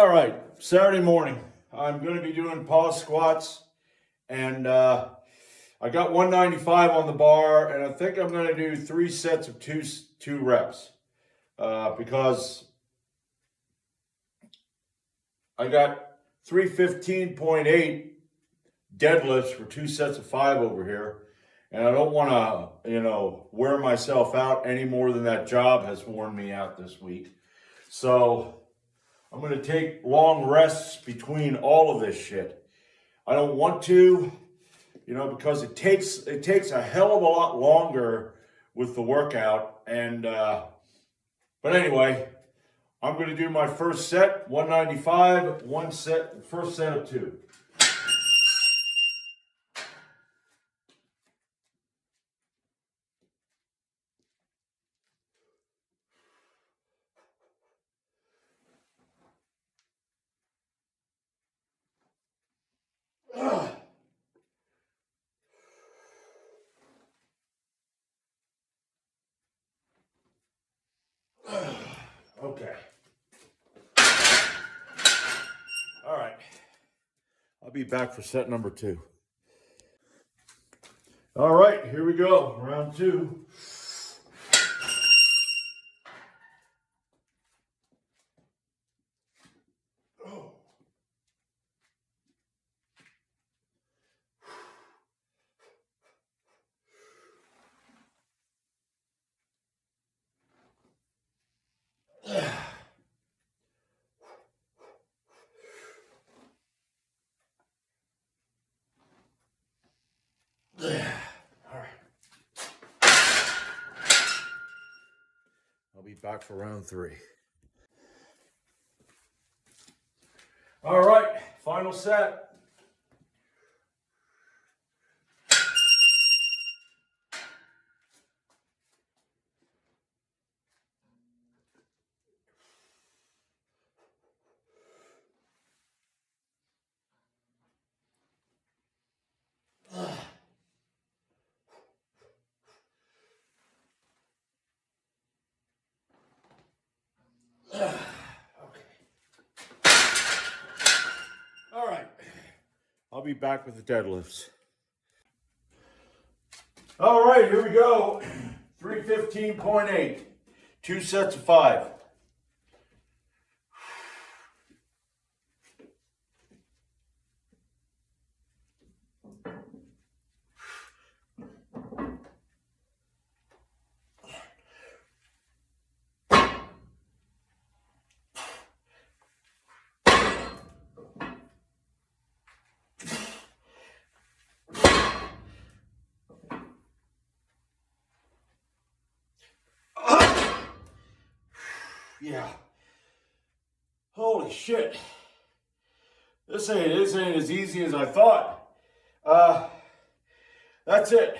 All right, Saturday morning. I'm going to be doing pause squats, and I got 195 on the bar, and I think I'm going to do 3 sets of two reps because I got 315.8 deadlifts for 2 sets of 5 over here, and I don't want to, wear myself out any more than that job has worn me out this week. So I'm going to take long rests between all of this shit. I don't want to, because it takes a hell of a lot longer with the workout. And but anyway, I'm going to do my first set, 195, first set of 2. Okay. All right. I'll be back for set number 2. All right, here we go. Round 2. All right. I'll be back for round 3. All right, final set. All right, I'll be back with the deadlifts. All right, here we go. 315.8, 2 sets of 5. Yeah. Holy shit. This ain't as easy as I thought. That's it.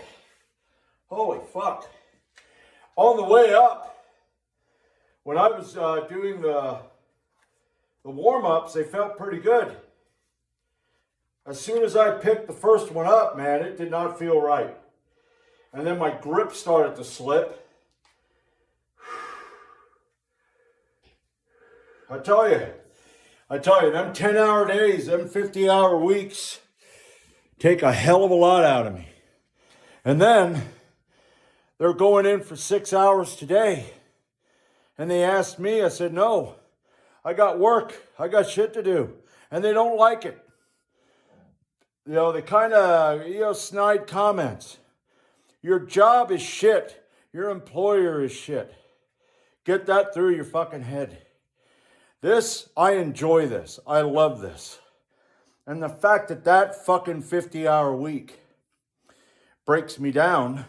Holy fuck. On the way up, when I was doing the warm-ups, they felt pretty good. As soon as I picked the first one up, man, it did not feel right. And then my grip started to slip. I tell you, them 10-hour days, them 50-hour weeks take a hell of a lot out of me. And then they're going in for 6 hours today. And they asked me, I said, no, I got work. I got shit to do. And they don't like it. They kind of, snide comments. Your job is shit. Your employer is shit. Get that through your fucking head. I enjoy this. I love this. And the fact that fucking 50-hour week breaks me down,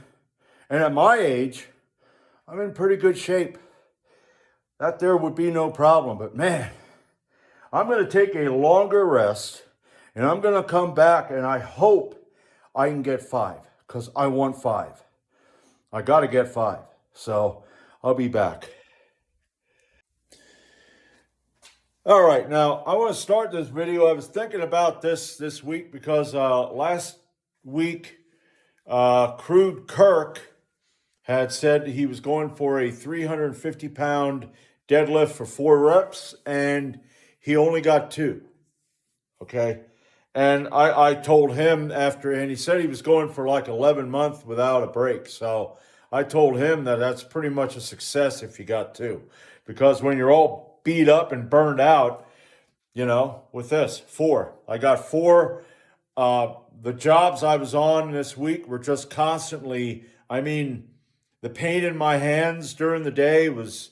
and at my age, I'm in pretty good shape. That there would be no problem. But man, I'm going to take a longer rest, and I'm going to come back, and I hope I can get 5, because I want 5. I got to get 5. So I'll be back. All right, now I want to start this video. I was thinking about this week because last week, Crude Kirk had said he was going for a 350-pound deadlift for 4 reps, and he only got 2. Okay. And I told him after, and he said he was going for like 11 months without a break. So I told him that that's pretty much a success if you got 2. Because when you're all beat up and burned out, with this, 4. I got 4. The jobs I was on this week were just constantly, the pain in my hands during the day was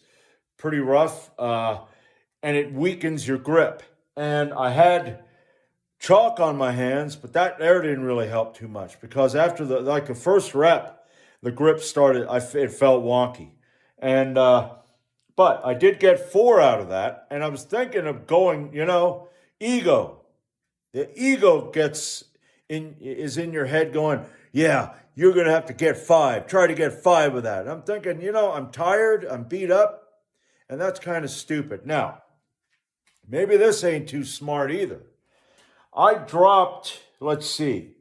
pretty rough, and it weakens your grip. And I had chalk on my hands, but that there didn't really help too much because after the first rep, the grip started. It felt wonky, and but I did get 4 out of that, and I was thinking of going. Ego. The ego is in your head going, yeah, you're gonna have to get 5. Try to get 5 of that. And I'm thinking, I'm tired. I'm beat up, and that's kind of stupid. Now, maybe this ain't too smart either. I dropped, 17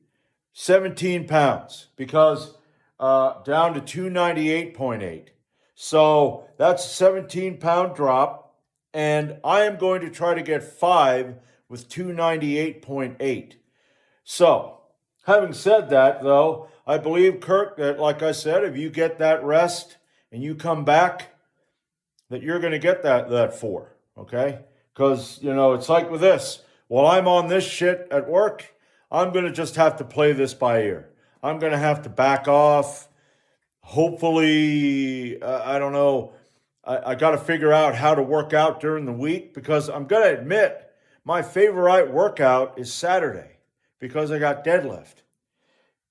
pounds because down to 298.8. So that's a 17-pound drop, and I am going to try to get 5 with 298.8. So, having said that, though, I believe, Kirk, that, like I said, if you get that rest and you come back, that you're going to get that 4, okay? Because, it's like with this. While I'm on this shit at work, I'm going to just have to play this by ear. I'm going to have to back off. Hopefully, I don't know. I got to figure out how to work out during the week because I'm going to admit my favorite workout is Saturday because I got deadlift.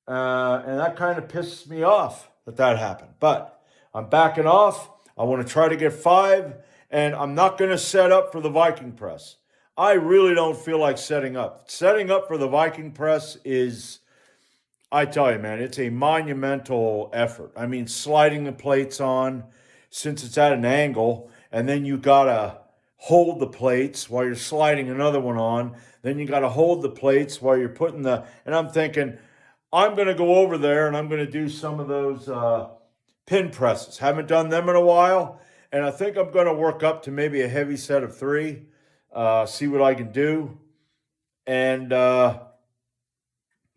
And that kind of pisses me off that happened. But I'm backing off. I want to try to get 5, and I'm not going to set up for the Viking press. I really don't feel like setting up. Setting up for the Viking press is, I tell you, man, it's a monumental effort. Sliding the plates on, since it's at an angle, and then you gotta hold the plates while you're sliding another one on. Then you gotta hold the plates while you're putting and I'm thinking, I'm gonna go over there and I'm gonna do some of those pin presses. Haven't done them in a while, and I think I'm gonna work up to maybe a heavy set of 3. See what I can do. And, got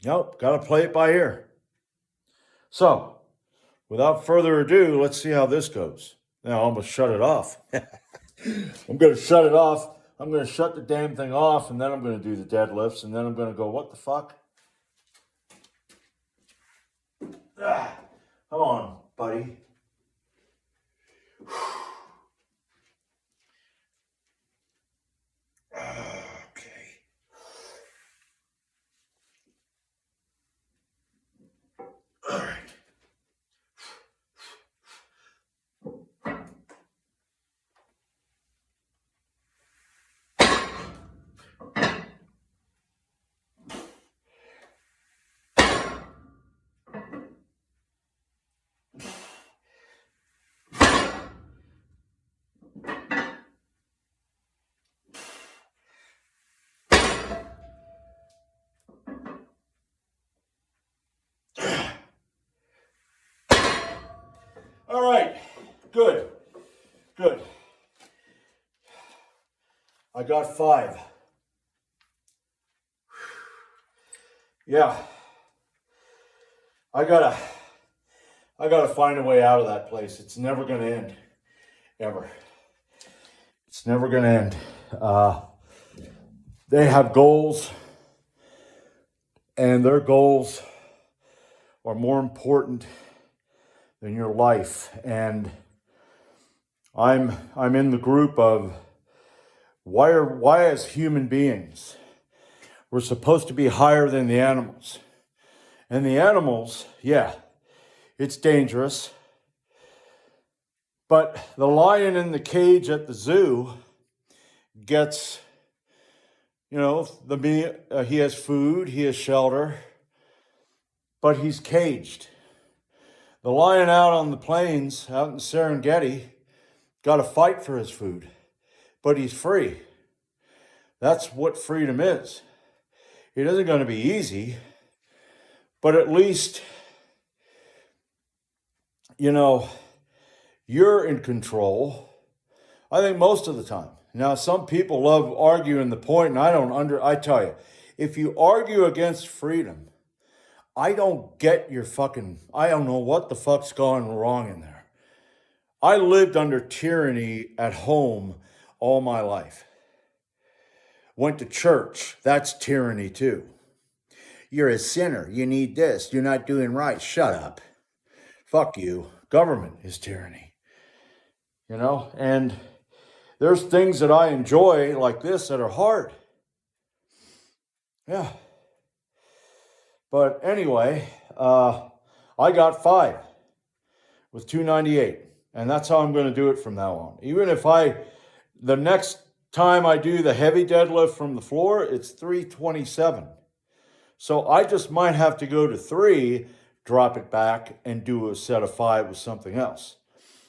to play it by ear. So, without further ado, let's see how this goes. Now, I almost shut it off. I'm going to shut it off. I'm going to shut the damn thing off, and then I'm going to do the deadlifts, and then I'm going to go, what the fuck? Come on, buddy. All right, good. I got 5. Yeah, I gotta find a way out of that place. It's never gonna end, ever. It's never gonna end. They have goals, and their goals are more important than your life. And I'm in the group of why as human beings we're supposed to be higher than the animals. And the animals, yeah, it's dangerous. But the lion in the cage at the zoo gets, he has food, he has shelter, but he's caged. The lion out on the plains, out in Serengeti, got to fight for his food, but he's free. That's what freedom is. It isn't going to be easy, but at least, you're in control. I think most of the time. Now, some people love arguing the point, and I tell you, if you argue against freedom, I don't get your fucking, I don't know what the fuck's going wrong in there. I lived under tyranny at home all my life. Went to church, that's tyranny too. You're a sinner, you need this, you're not doing right, shut up. Fuck you. Government is tyranny. You know, and there's things that I enjoy like this that are hard. Yeah. But anyway, I got 5 with 298. And that's how I'm going to do it from now on. Even if the next time I do the heavy deadlift from the floor, it's 327. So I just might have to go to 3, drop it back, and do a set of 5 with something else.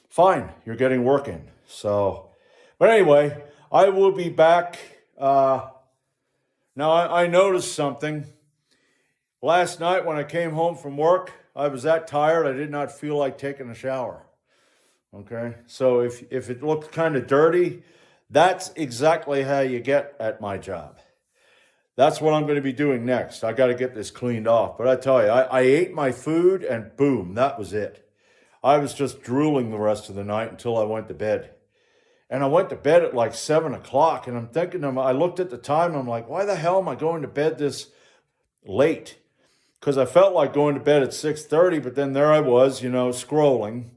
Fine, you're getting work in. So, but anyway, I will be back. Now I noticed something. Last night when I came home from work, I was that tired I did not feel like taking a shower. Okay, so if it looked kind of dirty, that's exactly how you get at my job. That's what I'm going to be doing next. I got to get this cleaned off. But I tell you, I ate my food and boom, that was it. I was just drooling the rest of the night until I went to bed. And I went to bed at like 7 o'clock, and I'm thinking, I looked at the time, and I'm like, why the hell am I going to bed this late? Because I felt like going to bed at 6:30, but then there I was, scrolling,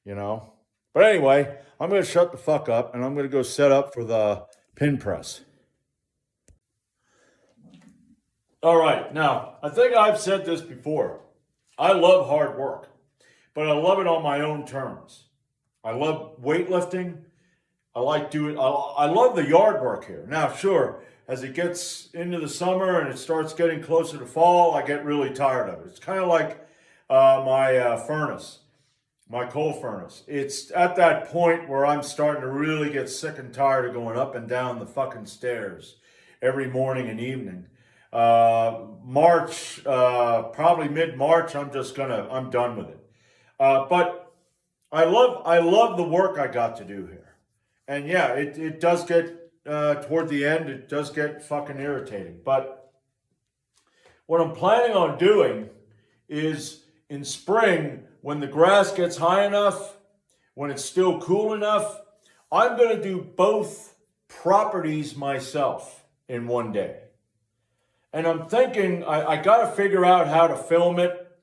But anyway, I'm going to shut the fuck up, and I'm going to go set up for the pin press. All right, now, I think I've said this before. I love hard work, but I love it on my own terms. I love weightlifting. I love the yard work here. Now, sure, as it gets into the summer and it starts getting closer to fall, I get really tired of it. It's kind of like my furnace. My coal furnace. It's at that point where I'm starting to really get sick and tired of going up and down the fucking stairs every morning and evening. March, probably mid-March, I'm done with it. But I love the work I got to do here. And yeah, it does get, toward the end, it does get fucking irritating. But what I'm planning on doing is in spring, when the grass gets high enough, when it's still cool enough, I'm going to do both properties myself in one day. And I'm thinking I got to figure out how to film it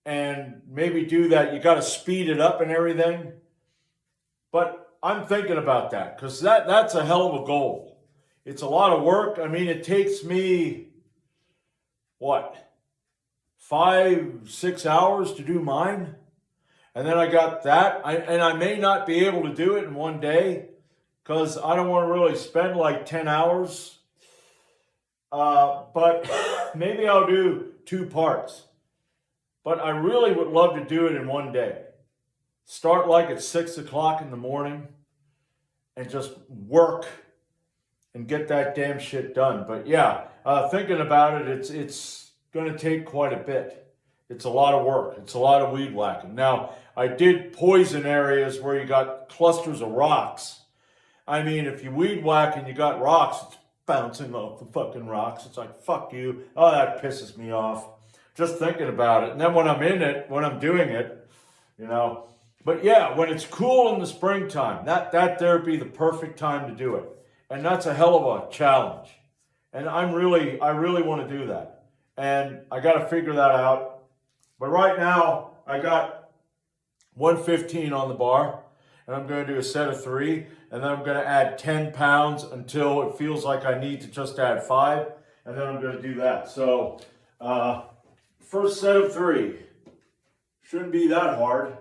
and maybe do that. You got to speed it up and everything. But I'm thinking about that because that's a hell of a goal. It's a lot of work. I mean, it takes me, 5-6 hours to do mine. And then I got that. I may not be able to do it in one day because I don't want to really spend like 10 hours. But maybe I'll do 2 parts. But I really would love to do it in one day. Start like at 6 o'clock in the morning and just work and get that damn shit done. But yeah, thinking about it, it's going to take quite a bit. It's a lot of work. It's a lot of weed whacking. Now, I did poison areas where you got clusters of rocks. I mean, if you weed whack and you got rocks, it's bouncing off the fucking rocks. It's like, fuck you. Oh, that pisses me off. Just thinking about it. And then when I'm in it, when I'm doing it, But yeah, when it's cool in the springtime, that there'd be the perfect time to do it. And that's a hell of a challenge. And I really want to do that. And I got to figure that out. But right now, I got 115 on the bar, and I'm going to do a set of 3, and then I'm going to add 10 pounds until it feels like I need to just add 5, and then I'm going to do that. So, first set of 3. Shouldn't be that hard.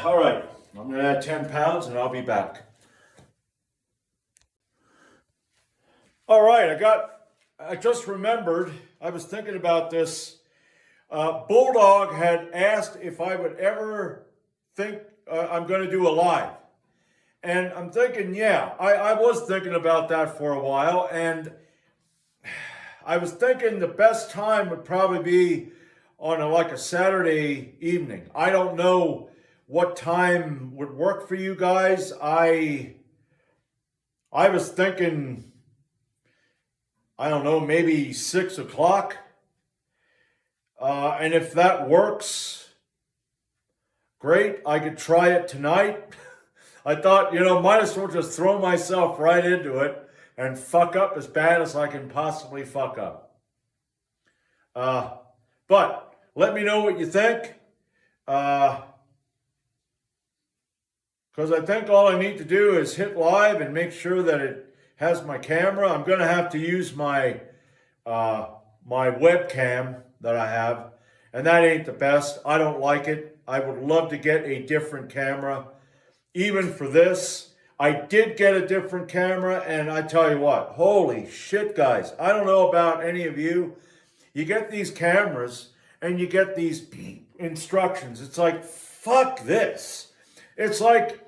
All right, I'm going to add 10 pounds and I'll be back. All right, I just remembered, I was thinking about this. Bulldog had asked if I would ever think I'm going to do a live. And I'm thinking, yeah, I was thinking about that for a while. And I was thinking the best time would probably be on like a Saturday evening. I don't know what time would work for you guys. I was thinking, I don't know, maybe 6 o'clock. And if that works, great. I could try it tonight. I thought, might as well just throw myself right into it and fuck up as bad as I can possibly fuck up. But let me know what you think. Because I think all I need to do is hit live and make sure that it has my camera. I'm going to have to use my my webcam that I have, and that ain't the best. I don't like it. I would love to get a different camera. Even for this, I did get a different camera, and I tell you what, holy shit, guys. I don't know about any of you. You get these cameras, and you get these instructions. It's like, fuck this. It's like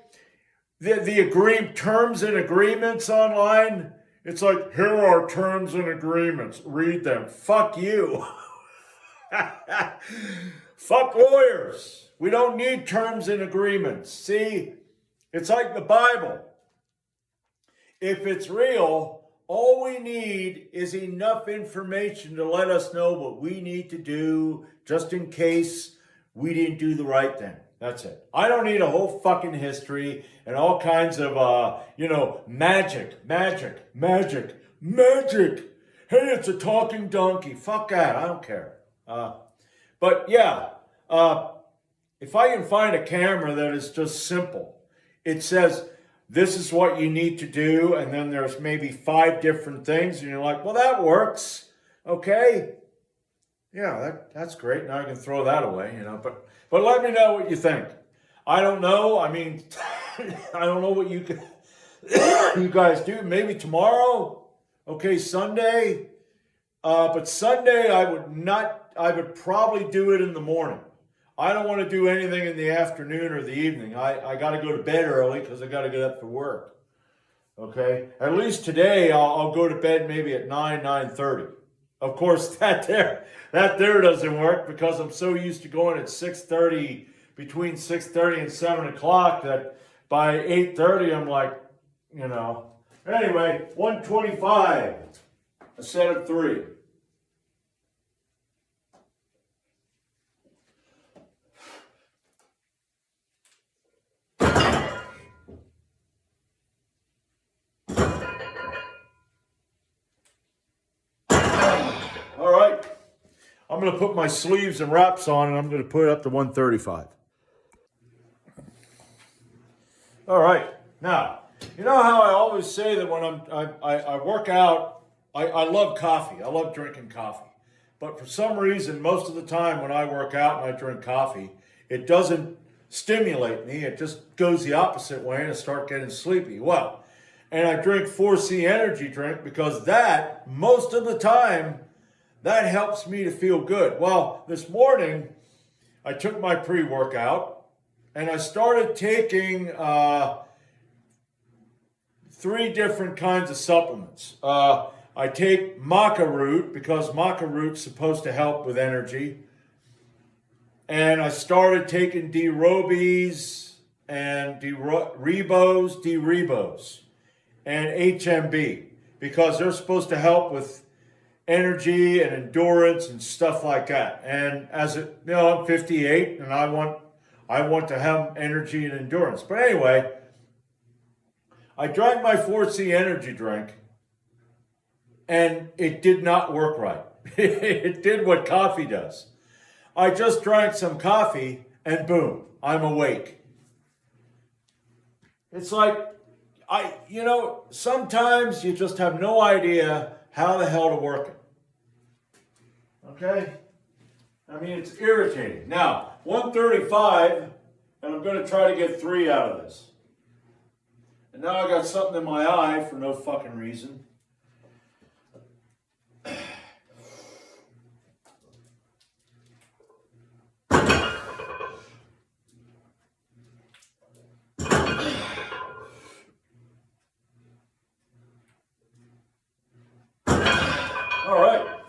the terms and agreements online. It's like, here are terms and agreements. Read them. Fuck you. Fuck lawyers. We don't need terms and agreements. See, it's like the Bible. If it's real, all we need is enough information to let us know what we need to do just in case we didn't do the right thing. That's it. I don't need a whole fucking history and all kinds of, magic. Hey, it's a talking donkey. Fuck that. I don't care. But yeah, if I can find a camera that is just simple, it says, this is what you need to do, and then there's maybe 5 different things, and you're like, well, that works. Okay. Yeah, that's great. Now I can throw that away, But let me know what you think. I don't know. I mean, I don't know what you guys do. Maybe tomorrow. Okay, Sunday. But Sunday I would probably do it in the morning. I don't want to do anything in the afternoon or the evening. I got to go to bed early because I got to get up for work. Okay? At least today I'll go to bed maybe at 9:30. Of course, that there doesn't work because I'm so used to going at 6:30, between 6:30 and 7 o'clock that by 8:30 I'm like, Anyway, 125, a set of 3. All right, I'm going to put my sleeves and wraps on, and I'm going to put it up to 135. All right, now, you know how I always say that when I work out, I love coffee. I love drinking coffee. But for some reason, most of the time when I work out and I drink coffee, it doesn't stimulate me. It just goes the opposite way and I start getting sleepy. Well, and I drink 4C energy drink because that, most of the time, that helps me to feel good. Well, this morning, I took my pre-workout and I started taking 3 different kinds of supplements. I take maca root because maca root's supposed to help with energy. And I started taking D-Robes and D-Rebos and HMB because they're supposed to help with energy and endurance and stuff like that. And I'm 58 and I want to have energy and endurance. But anyway, I drank my 4C energy drink and it did not work right. It did what coffee does. I just drank some coffee and boom, I'm awake. It's like, sometimes you just have no idea how the hell to work it. Okay? I mean, it's irritating. Now, 135, and I'm going to try to get 3 out of this. And now I got something in my eye for no fucking reason. All right.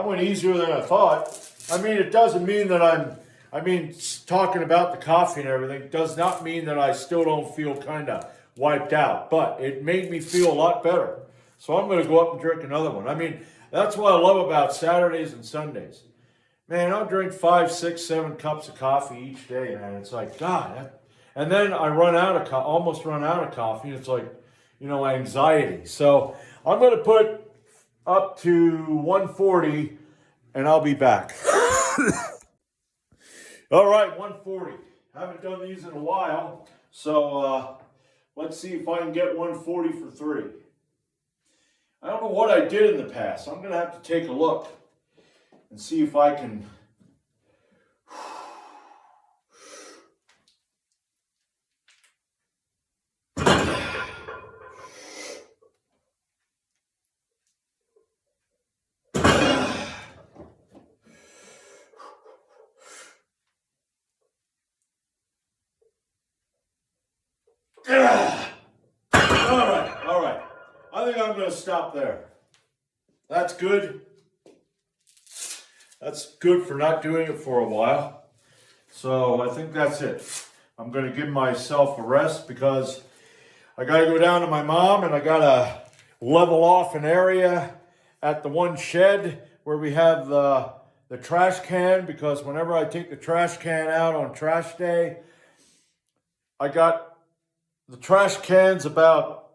That went easier than I thought. I mean, it doesn't mean that talking about the coffee and everything does not mean that I still don't feel kind of wiped out, but it made me feel a lot better. So I'm going to go up and drink another one. I mean, that's what I love about Saturdays and Sundays. Man, I'll drink 5, 6, 7 cups of coffee each day, man. It's like, God. And then I almost run out of coffee. It's like, anxiety. So I'm going to put up to 140 and I'll be back. All right, 140. Haven't done these in a while. So let's see if I can get 140 for 3. I don't know what I did in the past. I'm going to have to take a look and see if I can. All right. I think I'm going to stop there. That's good. That's good for not doing it for a while. So I think that's it. I'm going to give myself a rest because I got to go down to my mom and I got to level off an area at the one shed where we have the trash can, because whenever I take the trash can out on trash day, I got the trash cans about,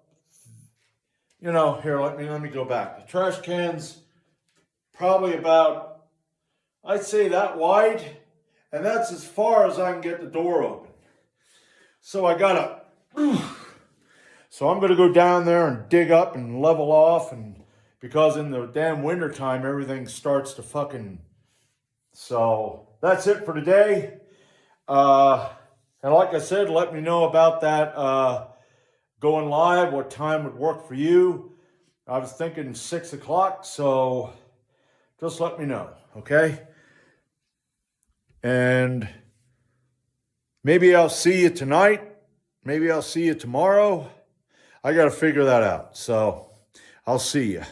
here, let me go back. The trash can's probably about, I'd say that wide, and that's as far as I can get the door open. So I'm going to go down there and dig up and level off, and because in the damn wintertime, everything starts to fucking. So that's it for today. And like I said, let me know about that going live, what time would work for you. I was thinking 6 o'clock, so just let me know, okay? And maybe I'll see you tonight. Maybe I'll see you tomorrow. I got to figure that out. So I'll see you.